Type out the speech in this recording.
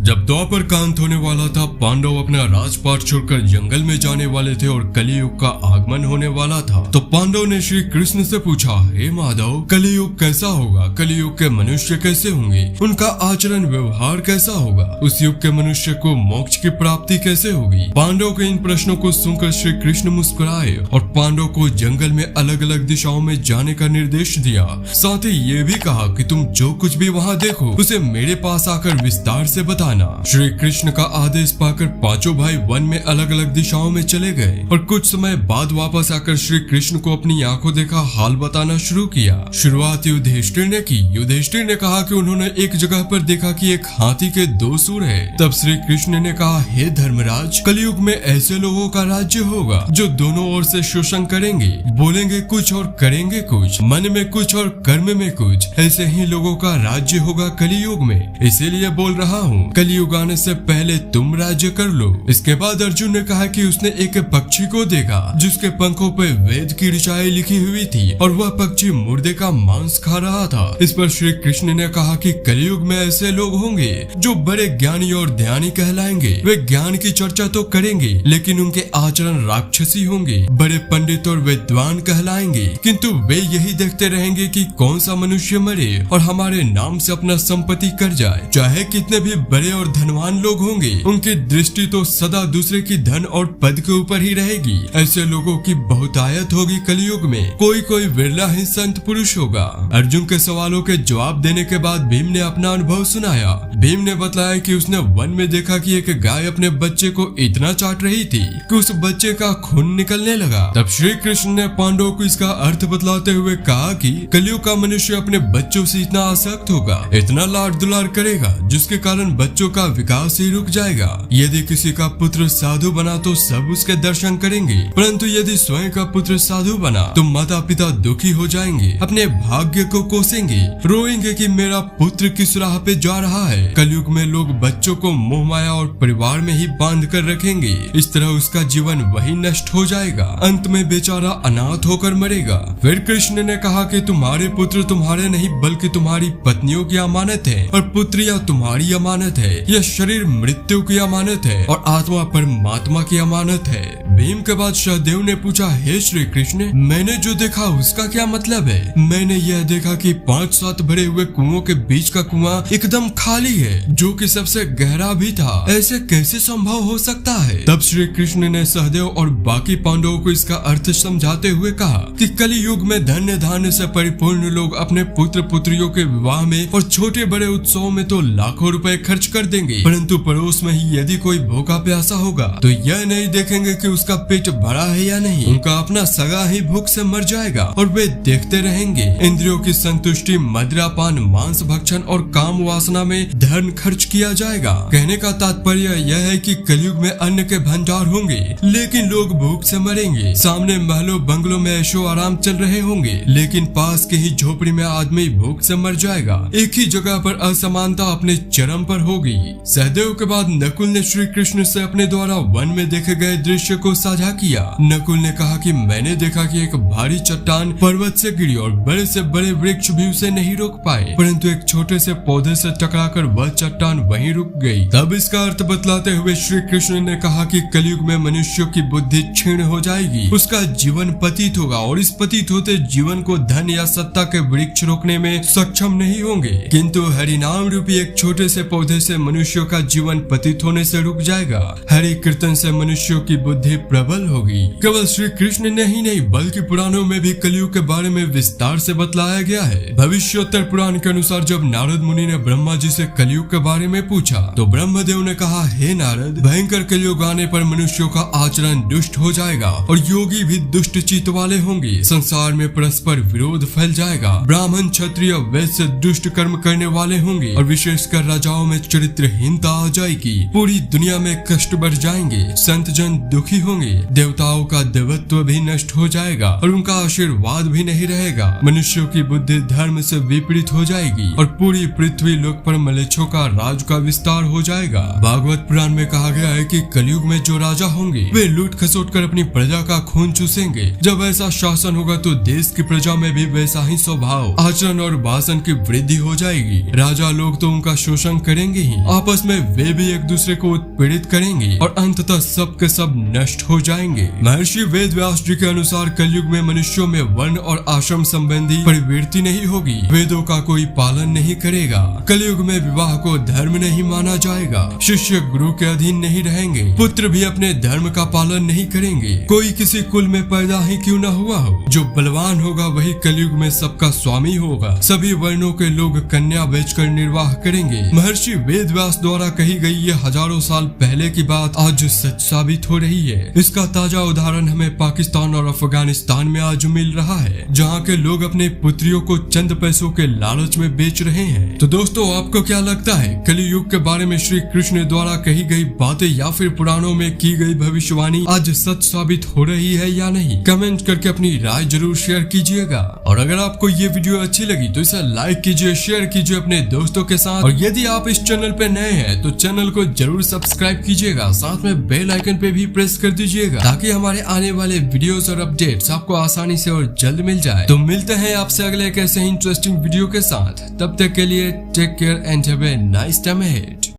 जब द्वापर का अंत होने वाला था, पांडव अपना राजपाट छोड़कर जंगल में जाने वाले थे और कलियुग का आगमन होने वाला था। तो पांडव ने श्री कृष्ण से पूछा, हे माधव, कलियुग कैसा होगा? कलियुग के मनुष्य कैसे होंगे? उनका आचरण व्यवहार कैसा होगा? उस युग के मनुष्य को मोक्ष की प्राप्ति कैसे होगी? पांडव के इन प्रश्नों को सुनकर श्री कृष्ण मुस्कुराए और पांडव को जंगल में अलग अलग दिशाओं में जाने का निर्देश दिया। साथ ही ये भी कहा कि तुम जो कुछ भी वहाँ देखो उसे मेरे पास आकर विस्तार से बताना। श्री कृष्ण का आदेश पाकर पांचों भाई वन में अलग अलग दिशाओं में चले गए और कुछ समय बाद वापस आकर श्री कृष्ण को अपनी आंखों देखा हाल बताना शुरू किया। शुरुआत युधिष्ठिर ने की। युधिष्ठिर ने कहा कि उन्होंने एक जगह पर देखा कि एक हाथी के 2 सूर है। तब श्री कृष्ण ने कहा, हे धर्मराज, कलयुग में ऐसे लोगों का राज्य होगा जो दोनों ओर से शोषण करेंगे, बोलेंगे कुछ और करेंगे कुछ, मन में कुछ और कर्म में कुछ। ऐसे ही लोगों का राज्य होगा कलियुग में। इसीलिए बोल रहा हूँ, कलियुग आने से पहले तुम राज्य कर लो। इसके बाद अर्जुन ने कहा कि उसने एक पक्षी को देखा जिसके पंखों पे वेद की ऋचाएं लिखी हुई थी और वह पक्षी मुर्दे का मांस खा रहा था। इस पर श्री कृष्ण ने कहा कि कलियुग में ऐसे लोग होंगे जो बड़े ज्ञानी और ध्यानी कहलाएंगे। वे ज्ञान की चर्चा तो करेंगे लेकिन उनके आचरण राक्षसी होंगे। बड़े पंडित और विद्वान कहलाएंगे किंतु वे यही देखते रहेंगे कि कौन सा मनुष्य मरे और हमारे नाम से अपना संपत्ति कर जाए। चाहे कितने भी बड़े और धनवान लोग होंगे, उनकी दृष्टि तो सदा दूसरे की धन और पद के ऊपर ही रहेगी। ऐसे लोगों की बहुतायत होगी कलियुग में। कोई कोई विरला ही संत पुरुष होगा। अर्जुन के सवालों के जवाब देने के बाद भीम ने अपना अनुभव सुनाया। भीम ने बताया कि उसने वन में देखा कि एक गाय अपने बच्चे को इतना चाट रही थी कि उस बच्चे का खून निकलने लगा। तब श्री कृष्ण ने पांडवों को इसका अर्थ बतलाते हुए कहा कि कलियुग का मनुष्य अपने बच्चों से इतना आसक्त होगा, इतना लाड दुलार करेगा जिसके कारण बच्चों का विकास ही रुक जाएगा। यदि किसी का पुत्र साधु बना तो सब उसके दर्शन करेंगे, परंतु यदि स्वयं का पुत्र साधु बना तो माता पिता दुखी हो जाएंगे, अपने भाग्य को कोसेंगे, रोएंगे कि मेरा पुत्र किस राह पे जा रहा है। कलयुग में लोग बच्चों को मोह माया और परिवार में ही बांध कर रखेंगे। इस तरह उसका जीवन वही नष्ट हो जाएगा। अंत में बेचारा अनाथ होकर मरेगा। फिर कृष्ण ने कहा कि तुम्हारे पुत्र तुम्हारे नहीं बल्कि तुम्हारी पत्नियों की अमानत है और पुत्रियां तुम्हारी अमानत है। यह शरीर मृत्यु की अमानत है और आत्मा परमात्मा की अमानत है। भीम के बाद सहदेव ने पूछा, हे श्री कृष्ण, मैंने जो देखा उसका क्या मतलब है? मैंने यह देखा कि 5-7 भरे हुए कुओं के बीच का कुआं एकदम खाली है, जो कि सबसे गहरा भी था। ऐसे कैसे संभव हो सकता है? तब श्री कृष्ण ने सहदेव और बाकी पांडवों को इसका अर्थ समझाते हुए कहा कि कलि युग में धन्य धान्य से परिपूर्ण लोग अपने पुत्र पुत्रियों के विवाह में और छोटे बड़े उत्सवों में तो लाखों रुपए खर्च कर देंगे, परंतु पड़ोस में ही यदि कोई भूखा प्यासा होगा तो यह नहीं देखेंगे कि उसका पेट भरा है या नहीं। उनका अपना सगा ही भूख से मर जाएगा और वे देखते रहेंगे। इंद्रियों की संतुष्टि, मदिरापान, मांस भक्षण और काम वासना में धन खर्च किया जाएगा। कहने का तात्पर्य यह है कि कलयुग में अन्न के भंडार होंगे लेकिन लोग भूख से मरेंगे। सामने महलों बंगलों में ऐशो आराम चल रहे होंगे लेकिन पास के ही झोपड़ी में आदमी भूख से मर जाएगा। एक ही जगह पर असमानता अपने चरम पर होगी। सहदेव के बाद नकुल ने श्री कृष्ण से अपने द्वारा वन में देखे गए दृश्य को साझा किया। नकुल ने कहा कि मैंने देखा कि एक भारी चट्टान पर्वत से गिरी और बड़े से बड़े वृक्ष भी उसे नहीं रोक पाए, परंतु एक छोटे से पौधे से टकराकर वह चट्टान वहीं रुक गई। तब इसका अर्थ बतलाते हुए श्री कृष्ण ने कहा कि कलयुग में मनुष्यों की बुद्धि क्षीण हो जाएगी, उसका जीवन पतित होगा और इस पतित होते जीवन को धन या सत्ता के वृक्ष रोकने में सक्षम नहीं होंगे, किंतु हरिनाम रूपी एक छोटे से पौधे से मनुष्यों का जीवन पतित होने से रुक जाएगा। हरि कीर्तन से मनुष्यों की बुद्धि प्रबल होगी। केवल श्री कृष्ण ने ही नहीं बल्कि पुराणों में भी कलयुग के बारे में विस्तार से बतलाया गया है। भविष्योत्तर पुराण के अनुसार जब नारद मुनि ने ब्रह्मा जी से कलयुग के बारे में पूछा तो ब्रह्मदेव ने कहा, हे नारद, भयंकर कलयुग आने पर मनुष्यों का आचरण दुष्ट हो जाएगा और योगी भी दुष्ट चित्त वाले होंगे। संसार में परस्पर विरोध फैल जाएगा। ब्राह्मण, क्षत्रिय, वैश्य दुष्ट कर्म करने वाले होंगे और विशेषकर राजाओं में चरित्रहीनता आ जाएगी। पूरी दुनिया में कष्ट बढ़ जाएंगे। संत जन दुखी होंगी, देवताओं का देवत्व भी नष्ट हो जाएगा और उनका आशीर्वाद भी नहीं रहेगा। मनुष्यों की बुद्धि धर्म से विपरीत हो जाएगी और पूरी पृथ्वी लोक पर मलेच्छों का राज का विस्तार हो जाएगा। भागवत पुराण में कहा गया है कि कलयुग में जो राजा होंगे वे लूट खसोट कर अपनी प्रजा का खून चूसेंगे। जब ऐसा शासन होगा तो देश की प्रजा में भी वैसा ही स्वभाव, आचरण और भाषण की वृद्धि हो जाएगी। राजा लोग तो उनका शोषण करेंगे ही, आपस में वे भी एक दूसरे को उत्पीड़ित करेंगे और अंततः सब के सब नष्ट हो जाएंगे। महर्षि वेद व्यास जी के अनुसार कलयुग में मनुष्यों में वर्ण और आश्रम संबंधी परिवृत्ति नहीं होगी, वेदों का कोई पालन नहीं करेगा। कलयुग में विवाह को धर्म नहीं माना जाएगा, शिष्य गुरु के अधीन नहीं रहेंगे, पुत्र भी अपने धर्म का पालन नहीं करेंगे। कोई किसी कुल में पैदा ही क्यों न हुआ हो, जो बलवान होगा वही कलयुग में सबका स्वामी होगा। सभी वर्णों के लोग कन्या बेचकर निर्वाह करेंगे। महर्षि वेद व्यास द्वारा कही गई ये हजारों साल पहले की बात आज सच साबित हो रही है। इसका ताजा उदाहरण हमें पाकिस्तान और अफगानिस्तान में आज मिल रहा है, जहाँ के लोग अपने पुत्रियों को चंद पैसों के लालच में बेच रहे हैं। तो दोस्तों, आपको क्या लगता है, कलियुग के बारे में श्री कृष्ण द्वारा कही गई बातें या फिर पुराणों में की गई भविष्यवाणी आज सच साबित हो रही है या नहीं? कमेंट करके अपनी राय जरूर शेयर कीजिएगा। और अगर आपको ये वीडियो अच्छी लगी तो इसे लाइक कीजिए, शेयर कीजिए अपने दोस्तों के साथ। और यदि आप इस चैनल पे नए हैं तो चैनल को जरूर सब्सक्राइब कीजिएगा, साथ में बेल आइकन पे भी प्रेस कर दीजिएगा, ताकि हमारे आने वाले वीडियोस और अपडेट्स आपको आसानी से और जल्द मिल जाए। तो मिलते हैं आपसे अगले एक ऐसे ही इंटरेस्टिंग वीडियो के साथ। तब तक के लिए take care and have a nice time ahead.